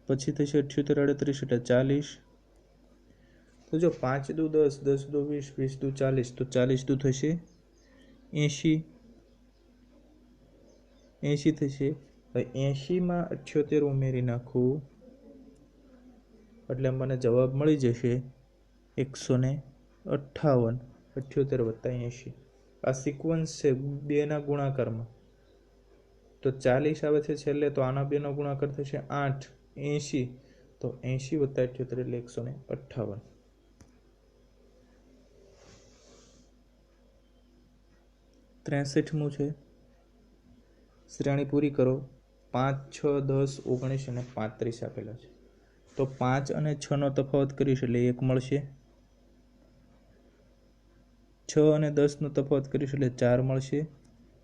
પછી થશે 78, 38 એટલે 40, तो जो 5 दू 10, 10 दू 20, 20 दू 40, तो 40 दू थशे 80, 80 थशे। 80 में 78 उमेरी नाखूं એટલે મને જવાબ મળી જશે 158, 78 વત્તા 80। આ સિક્વન્સ છે બેના ગુણાકારમાં, તો 40 આવે છે છેલ્લે, તો આના બેનો ગુણાકાર થશે 8, 80, તો 80 વત્તા 78 એટલે 158। 63મું છે, શ્રેણી પૂરી કરો। 5, 6, 10, 19 અને 35 આપેલા છે, તો 5 અને 6 નો તફાવત કરીશ એટલે 1 મળશે, 6 અને 10 નો તફાવત કરીશ એટલે 4 મળશે,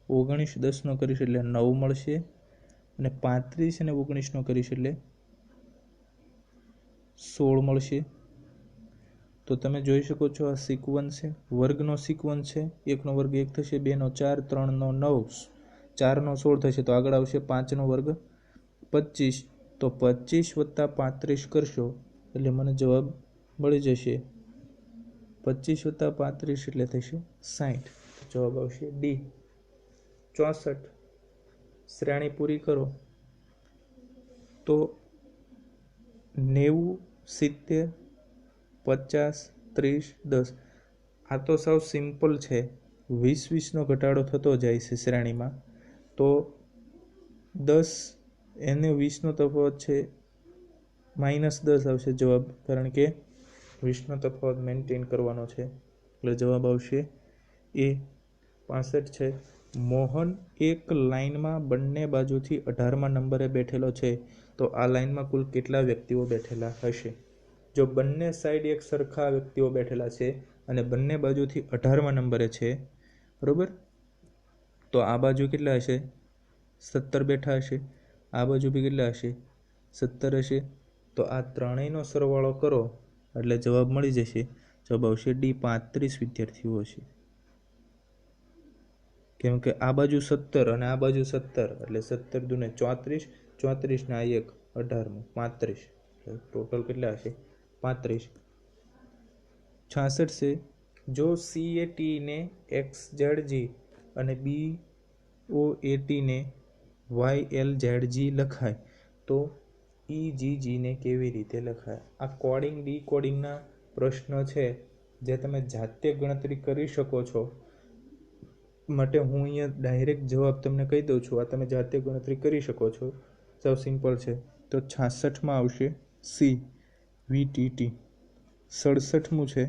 19 10 નો કરીશ એટલે 9 મળશે, અને 35 અને 19 નો કરીશ એટલે 16 મળશે। તો તમે જોઈ શકો છો આ સિક્વન્સ છે, વર્ગનો સિક્વન્સ છે। 1 નો વર્ગ 1 થશે, 2 નો 4, 3 નો 9, 4 નો 16 થશે, તો આગળ આવશે 5 નો વર્ગ 25, તો 25 વત્તા 35 કરશો એટલે મને જવાબ મળી જશે 25 વત્તા 35 એટલે થશે 60, જવાબ આવશે ડી। 64, શ્રેણી પૂરી કરો તો 90, 70, 50, 30, 10। આ તો સાવ સિમ્પલ છે, 20-20નો ઘટાડો થતો જાય છે શ્રેણીમાં, તો 10 એને 20નો તફાવત છે, -10 આવશે જવાબ, કારણ કે 20નો તફાવત મેન્ટેન કરવાનો છે, એટલે જવાબ આવશે એ। 65 છે, મોહન એક લાઇનમાં બંને બાજુથી 18મા નંબરે બેઠેલો છે, તો આ લાઇનમાં કુલ કેટલા વ્યક્તિઓ બેઠેલા હશે? જો બંને સાઈડ એક સરખા વ્યક્તિઓ બેઠેલા છે અને બંને બાજુથી 18મા નંબરે છે, બરોબર, તો આ બાજુ કેટલા હશે? 17 બેઠા હશે, આ બાજુ બી કેટલા હશે? 17 હશે, તો આ ત્રણેયનો સરવાળો કરો એટલે જવાબ મળી જશે, જવાબ આવશે ડી, 35 વિદ્યાર્થીઓ હશે, કેમ કે આ બાજુ 17 અને આ બાજુ 17 એટલે 17 દુને 34, 34 ને આ 1 18મું 35, ટોટલ કેટલા હશે? 35। 66 છે, જો CAT ને XZG અને BOAT ને YLZG લખાય તો EGG ને કેવી રીતે લખાય? આ કોડિંગ ડીકોડિંગના પ્રશ્ન છે જે તમે જાતે ગણતરી કરી શકો છો, માટે હું અહીંયા ડાયરેક્ટ જવાબ તમને કહી દઉં છું, આ તમે જાતે ગણતરી કરી શકો છો, સાવ સિમ્પલ છે। તો 66માં આવશે સી, VTT। 67મું છે,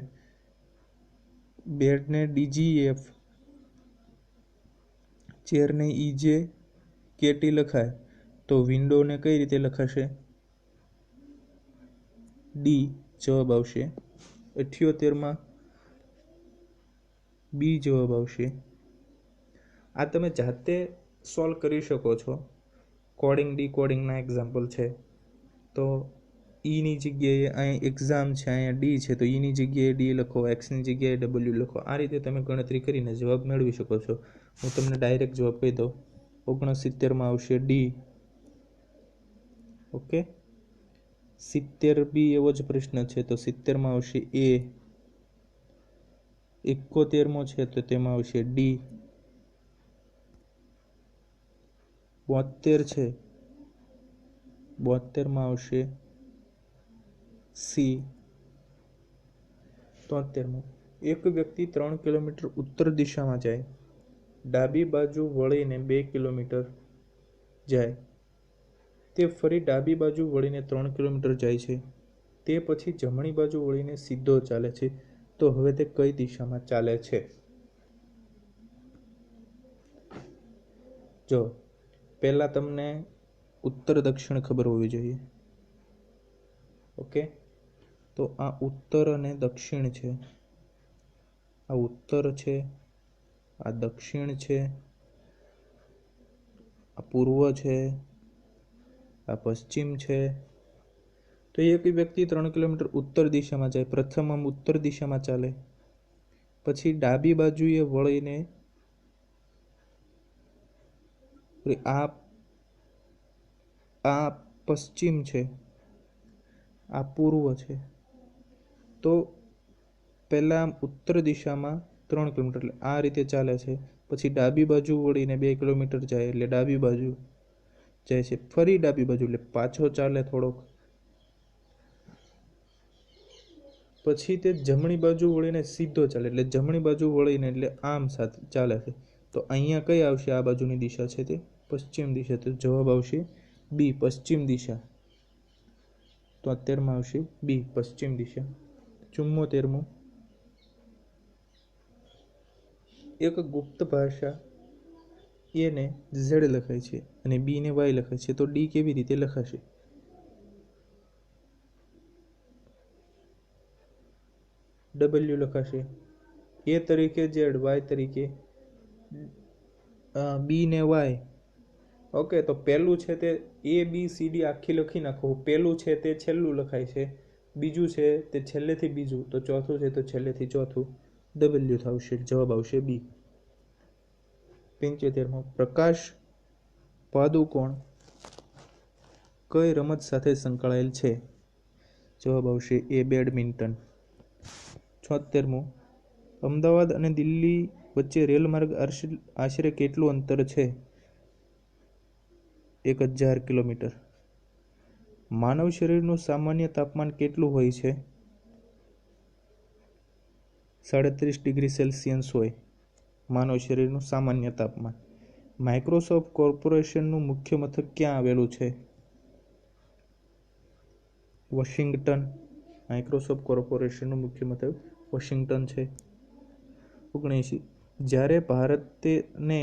બેડને DGF, ચેરને EJKT લખાય તો વિન્ડોને કઈ રીતે લખાશે? ડી, જવાબ આવશે। 78માં બી જવાબ આવશે। આ તમે જાતે સોલ્વ કરી શકો છો, કોડિંગ ડીકોડિંગના એક્ઝામ્પલ છે, તો ઈની જગ્યાએ અહીં એક્ઝામ છે, અહીંયા ડી છે, તો ઈની જગ્યાએ ડી લખો, એક્સની જગ્યાએ ડબલ્યુ લખો, આ રીતે તમે ગણતરી કરીને જવાબ મેળવી શકો છો। હું તમને ડાયરેક્ટ જવાબ કહી દઉં, 69માં આવશે ડી, ઓકે। 70 બી એવો જ પ્રશ્ન છે, તો 70માં આવશે એ। 71મો છે તો તેમાં આવશે ડી। 72 છે, 72માં આવશે સી। 73મો, એક વ્યક્તિ 3 કિલોમીટર ઉત્તર દિશામાં જાય, ડાબી બાજુ વળીને 2 કિલોમીટર જાય, તે ફરી ડાબી બાજુ વળીને 3 કિલોમીટર જાય છે, તે પછી જમણી બાજુ વળીને સીધો ચાલે છે, તો હવે તે કઈ દિશામાં ચાલે છે? જો પહેલા તમને ઉત્તર દક્ષિણ ખબર હોવી જોઈએ, ઓકે, તો આ ઉત્તર અને દક્ષિણ છે, આ ઉત્તર છે, આ દક્ષિણ છે, આ પૂર્વ છે, આ પશ્ચિમ છે। તો એક વ્યક્તિ 3 કિલોમીટર ઉત્તર દિશામાં જાય, પ્રથમ આમ ઉત્તર દિશામાં ચાલે, પછી ડાબી બાજુએ વળીને આ પશ્ચિમ છે, આ પૂર્વ છે, તો પહેલા ઉત્તર દિશામાં 3 કિલોમીટર એટલે આ રીતે ચાલે છે, પછી ડાબી બાજુ વળીને 2 કિલોમીટર જાય એટલે ડાબી બાજુ જાય છે, ફરી ડાબી બાજુ એટલે પાછો ચાલે થોડોક, પછી તે જમણી બાજુ વળીને સીધો ચાલે એટલે જમણી બાજુ વળીને એટલે આમ સાથે ચાલે છે. તો અહીંયા કઈ આવશે? આ બાજુની દિશા છે તે પશ્ચિમ દિશા, તો જવાબ આવશે બી પશ્ચિમ દિશા. 73માં આવશે બી પશ્ચિમ દિશા. 74મું, એક ગુપ્ત ભાષા એને ઝેડ લખાય છે અને બી ને વાય લખાય છે, તો ડી કેવી રીતે લખાશે? ડબલ્યુ લખાશે, એ તરીકે ઝેડ, વાય તરીકે બી ને વાય. ઓકે, તો પહેલું છે તે એ બી સી ડી આખી લખી નાખો. પહેલું છે તે છેલ્લું લખાય છે, બીજું છે તે છેલ્લેથી બીજું, તો ચોથું છે તો છેલ્લેથી ચોથું. ડબલ્યુ થશે, જવાબ આવશે બી. 75માં, પ્રકાશ પાદુકોણ કઈ રમત સાથે સંકળાયેલ છે? જવાબ આવશે એ બેડમિન્ટન. 76મું, અમદાવાદ અને દિલ્હી વચ્ચે રેલ માર્ગ આશરે કેટલું અંતર છે? 1000 કિલોમીટર. માનવ શરીરનું સામાન્ય તાપમાન કેટલું હોય છે? 37 ડિગ્રી સેલ્સિયસ હોય માનવ શરીરનું સામાન્ય તાપમાન. માઇક્રોસોફ્ટ કોર્પોરેશનનું મુખ્ય મથક ક્યાં આવેલું છે? વોશિંગ્ટન. માઇક્રોસોફ્ટ કોર્પોરેશનનું મુખ્ય મથક વોશિંગ્ટન છે. 79, જ્યારે ભારતને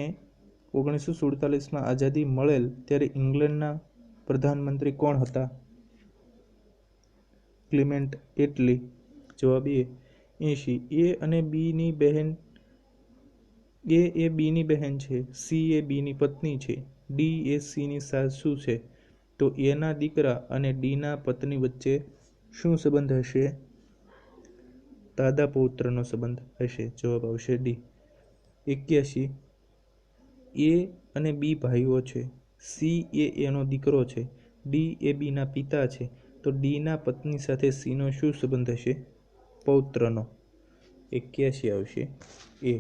1947માં આઝાદી મળેલ ત્યારે ઇંગ્લેન્ડના પ્રધાનમંત્રી કોણ હતા? ક્લિમેન્ટ એટલી. જવાબ એ. 80, એ અને બીની બહેન, એ બીની બહેન છે, સી એ બીની પત્ની છે, ડી એ સીની સાસુ છે, તો એના દીકરા અને ડીના પત્ની વચ્ચે શું સંબંધ હશે? દાદા પૌત્રનો સંબંધ હશે. જવાબ આવશે ડી. 81, એ અને બી ભાઈઓ છે, સી એ એનો દીકરો છે, ડી એ બીના પિતા છે, તો ડીના પત્ની સાથે સીનો શું સંબંધ હશે? પૌત્રનો. 81 આવશે એ.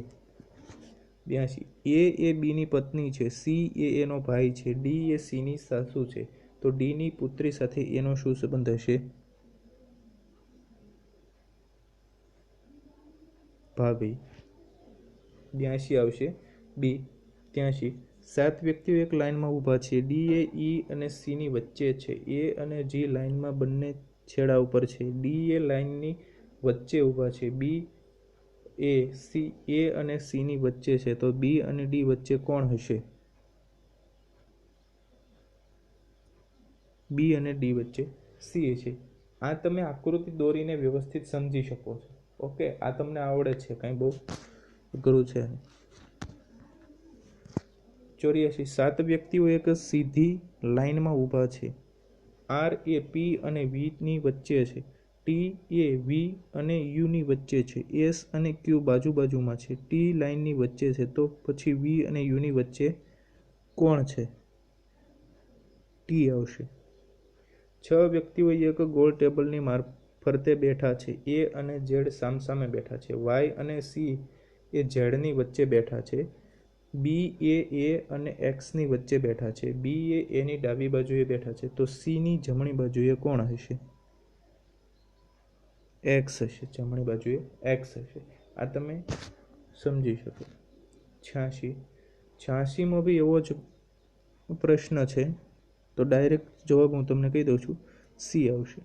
82, એ બીની પત્ની છે, સી એ એનો ભાઈ છે, ડી એ સીની સાસુ છે, તો ડીની પુત્રી સાથે એનો શું સંબંધ હશે? ભાભી. 82 આવશે બી. 83, 7 વ્યક્તિઓ એક લાઇનમાં ઊભા છે, ડી એ ઈ અને સીની વચ્ચે છે, એ અને જી લાઇનમાં બંને છેડા ઉપર છે, ડી એ લાઇનની વચ્ચે ઊભા છે, બી એ સી એ અને સીની વચ્ચે છે, તો બી અને ડી વચ્ચે કોણ હશે? બી અને ડી વચ્ચે સી છે. આ તમે આકૃતિ દોરીને વ્યવસ્થિત સમજી શકો છો. ઓકે, આ તમને આવડે છે, કાંઈ બહુ અઘરું છે. 84, 7 વ્યક્તિઓ એક સીધી લાઇનમાં ઊભા છે, આર એ પી અને વીની વચ્ચે છે, ટી એ વી અને યુની વચ્ચે છે, એસ અને ક્યુ બાજુ બાજુમાં છે, ટી લાઇનની વચ્ચે છે, તો પછી વી અને યુની વચ્ચે કોણ છે? ટી આવશે. 6 વ્યક્તિઓ એક ગોળ ટેબલની ફરતે બેઠા છે, એ અને ઝેડ સામસામે બેઠા છે, વાય અને સી એ ઝેડની વચ્ચે બેઠા છે, બી એ અને એક્સની વચ્ચે બેઠા છે, બી એ એની ડાબી બાજુએ બેઠા છે, તો સીની જમણી બાજુએ કોણ હશે? એક્સ હશે. જમણી બાજુએ એક્સ હશે. આ તમે સમજી શકો. 86માં બી એવો જ પ્રશ્ન છે, તો ડાયરેક્ટ જવાબ હું તમને કહી દઉં છું, સી આવશે.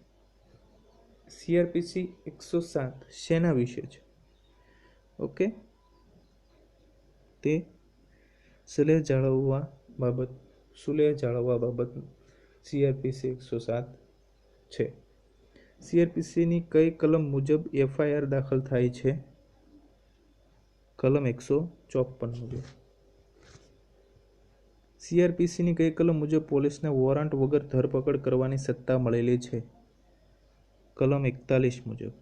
CRPC 107 શેના વિશે છે? ઓકે, તે સુલેહ જાળવવા બાબત CRPC 107 છે. CRPCની કઈ કલમ મુજબ FIR દાખલ થાય છે? કલમ 154 મુજબ. CRPCની કઈ કલમ મુજબ પોલીસને વોરંટ વગર ધરપકડ કરવાની સત્તા મળેલી છે? કલમ 41 મુજબ.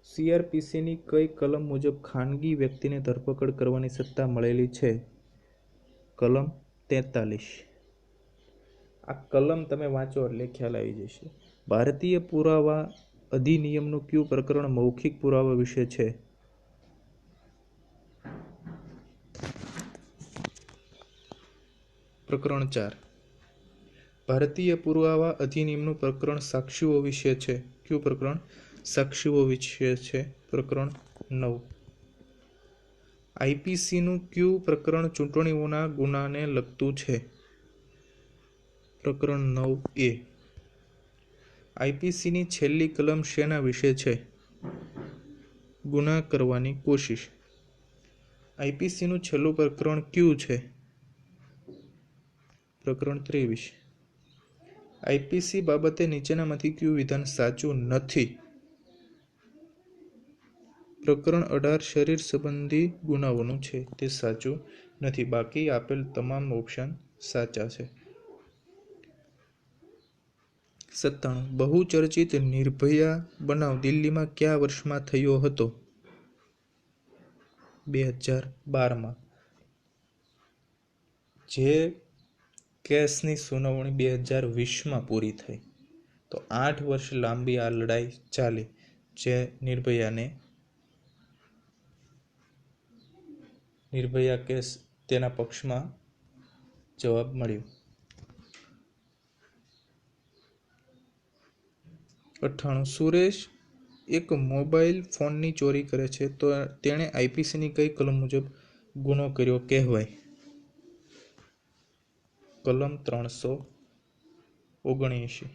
CRPCની કઈ કલમ મુજબ ખાનગી વ્યક્તિને ધરપકડ કરવાની સત્તા મળેલી છે? કલમ 43. આ કલમ તમે વાંચો એટલે ખ્યાલ આવી જશે. ભારતીય પુરાવા અધિનિયમનું કયું પ્રકરણ મૌખિક પુરાવા વિશે છે? પ્રકરણ 4. ભારતીય પુરાવા અધિનિયમનું પ્રકરણ સાક્ષીઓ વિશે છે. કયું પ્રકરણ? સાક્ષીઓ વિશે છે. પ્રકરણ 9. આઈપીસીનું કયું પ્રકરણ ચૂંટણીઓના ગુનાને લગતું છે? પ્રકરણ 9A. આઈપીસીની છેલ્લી કલમ શેના વિશે છે? ગુના કરવાની કોશિશ. આઈપીસીનું છેલ્લું પ્રકરણ કયું છે? પ્રકરણ 23. આઈપીસી બાબતે નીચેનામાંથી કયું વિધાન સાચું નથી? પ્રકરણ 18 શરીર સંબંધી ગુનાઓનું છે, તે સાચું નથી. બાકી આપેલ તમામ ઓપ્શન સાચા છે. 97. બહુચર્ચિત નિર્ભયા બનાવ દિલ્હીમાં કયા વર્ષમાં થયો હતો? 2012માં. જે કેસની સુનાવણી 2020માં પૂરી થઈ. તો 8 વર્ષ લાંબી આ લડાઈ ચાલી, જે નિર્ભયા કેસ તેના પક્ષમાં જવાબ મળ્યો. 98. સુરેશ એક મોબાઈલ ફોનની ચોરી કરે છે તો તેણે આઈપીસીની કઈ કલમ મુજબ ગુનો કર્યો કહેવાય? કલમ 379.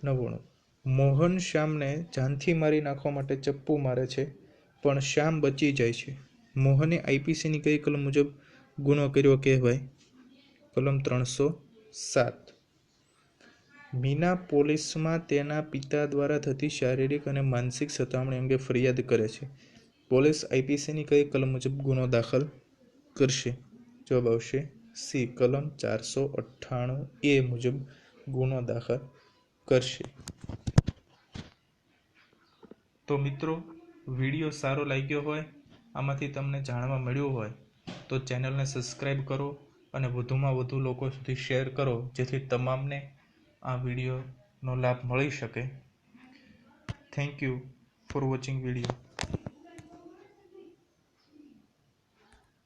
99. મોહન શ્યામને જાનથી મારી નાખવા માટે ચપ્પુ મારે છે પણ શ્યામ બચી જાય છે. મોહને આઈપીસીની કઈ કલમ મુજબ ગુનો કર્યો કહેવાય? કલમ 307. મીના પોલીસમાં તેના પિતા દ્વારા થતી શારીરિક અને માનસિક સતામણી અંગે ફરિયાદ કરે છે. પોલીસ આઈપીસીની કઈ કલમ મુજબ ગુનો દાખલ કરશે? જવાબ આવશે સી. કલમ 498A મુજબ ગુનો દાખલ કરશે. તો મિત્રો, વિડીયો સારો લાગ્યો હોય, આમાંથી તમને જાણવા મળ્યું હોય તો ચેનલને સબસ્ક્રાઈબ કરો અને વધુમાં વધુ લોકો સુધી શેર કરો, જેથી તમામને આ વિડીયોનો લાભ મળી શકે. Thank you for watching video.